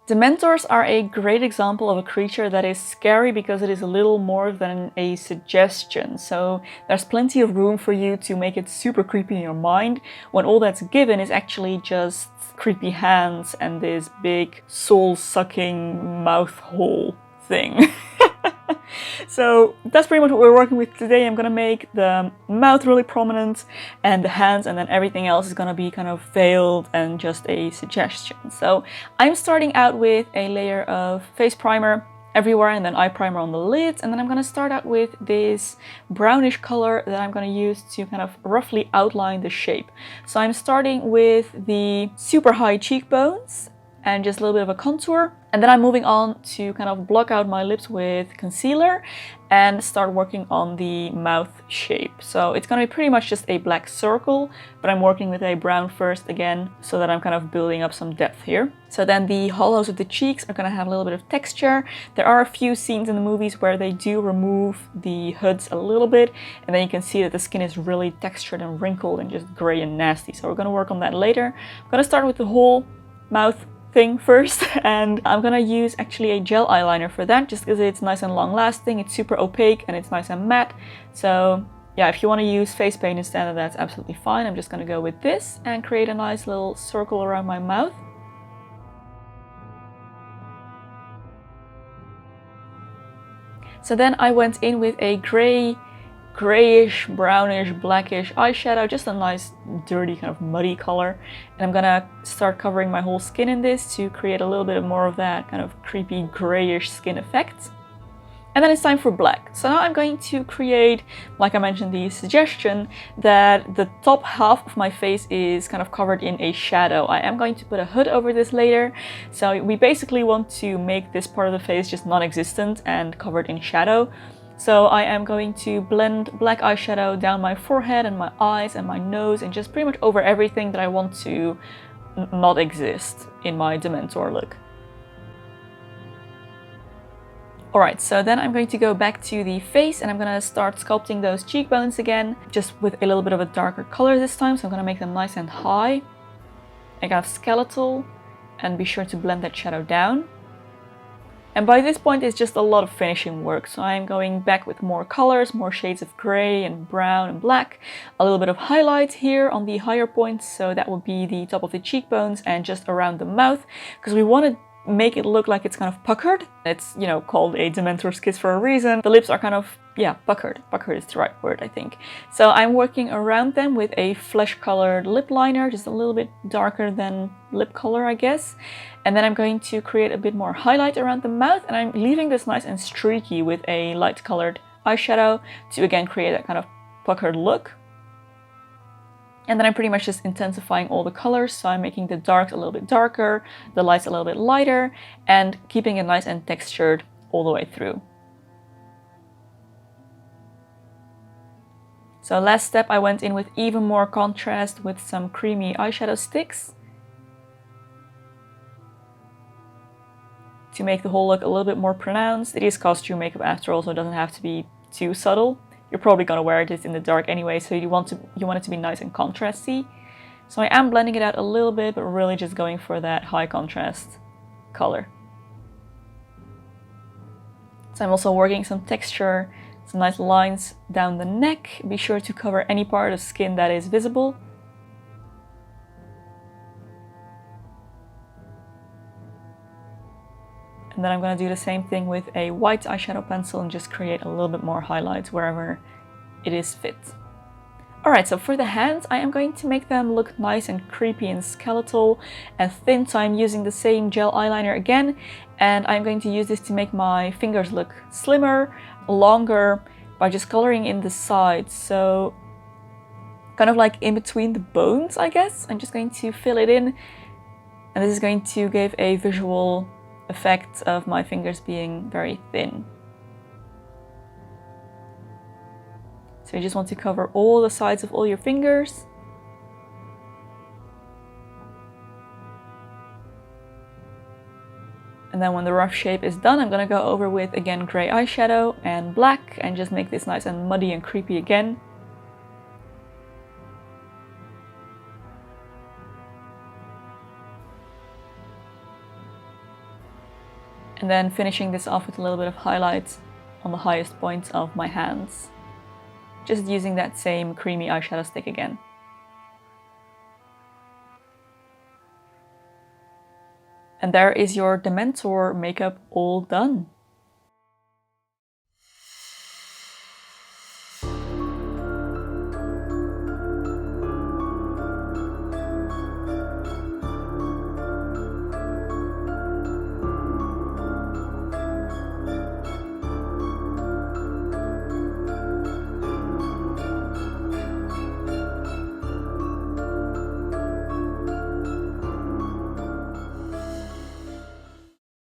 Dementors are a great example of a creature that is scary because it is a little more than a suggestion. So there's plenty of room for you to make it super creepy in your mind when all that's given is actually just creepy hands and this big soul-sucking mouth hole thing. So that's pretty much what we're working with today. I'm gonna make the mouth really prominent and the hands, and then everything else is gonna be kind of veiled and just a suggestion. So I'm starting out with a layer of face primer everywhere and then eye primer on the lids, and then I'm gonna start out with this brownish color that I'm gonna use to kind of roughly outline the shape. So I'm starting with the super high cheekbones and just a little bit of a contour. And then I'm moving on to kind of block out my lips with concealer and start working on the mouth shape. So it's gonna be pretty much just a black circle, but I'm working with a brown first again, so that I'm kind of building up some depth here. So then the hollows of the cheeks are gonna have a little bit of texture. There are a few scenes in the movies where they do remove the hoods a little bit, and then you can see that the skin is really textured and wrinkled and just gray and nasty. So we're gonna work on that later. I'm gonna start with the whole mouth thing first, and I'm gonna use actually a gel eyeliner for that, just because it's nice and long lasting, it's super opaque and it's nice and matte. So yeah, if you want to use face paint instead of that, that's absolutely fine. I'm just gonna go with this and create a nice little circle around my mouth. So then I went in with a grayish, brownish, blackish eyeshadow, just a nice dirty kind of muddy color, and I'm gonna start covering my whole skin in this to create a little bit more of that kind of creepy grayish skin effect. And then it's time for black. So now I'm going to create, like I mentioned, the suggestion that the top half of my face is kind of covered in a shadow. I am going to put a hood over this later. So we basically want to make this part of the face just non-existent and covered in shadow. So I am going to blend black eyeshadow down my forehead and my eyes and my nose and just pretty much over everything that I want to not exist in my Dementor look. Alright, so then I'm going to go back to the face and I'm going to start sculpting those cheekbones again, just with a little bit of a darker color this time. So I'm going to make them nice and high and kind of skeletal, and be sure to blend that shadow down. And by this point it's just a lot of finishing work, so I'm going back with more colors, more shades of grey and brown and black, a little bit of highlight here on the higher points, so that would be the top of the cheekbones and just around the mouth, because we want to make it look like it's kind of puckered. It's, you know, called a Dementor's kiss for a reason. The lips are kind of, yeah, puckered. Puckered is the right word, I think. So I'm working around them with a flesh-colored lip liner, just a little bit darker than lip color, I guess. And then I'm going to create a bit more highlight around the mouth, and I'm leaving this nice and streaky with a light-colored eyeshadow to again create that kind of puckered look. And then I'm pretty much just intensifying all the colors, so I'm making the darks a little bit darker, the lights a little bit lighter, and keeping it nice and textured all the way through. So last step, I went in with even more contrast with some creamy eyeshadow sticks to make the whole look a little bit more pronounced. It is costume makeup after all, so it doesn't have to be too subtle. You're probably gonna wear this in the dark anyway, so you want it to be nice and contrasty. So I am blending it out a little bit, but really just going for that high contrast color. So I'm also working some texture, some nice lines down the neck. Be sure to cover any part of skin that is visible. And then I'm going to do the same thing with a white eyeshadow pencil and just create a little bit more highlights wherever it is fit. Alright, so for the hands, I am going to make them look nice and creepy and skeletal and thin, so I'm using the same gel eyeliner again, and I'm going to use this to make my fingers look slimmer, longer, by just coloring in the sides, so kind of like in between the bones, I guess. I'm just going to fill it in, and this is going to give a visual effect of my fingers being very thin. So you just want to cover all the sides of all your fingers. And then when the rough shape is done, I'm gonna go over with, again, grey eyeshadow and black and just make this nice and muddy and creepy again. And then finishing this off with a little bit of highlights on the highest points of my hands. Just using that same creamy eyeshadow stick again. And there is your Dementor makeup all done.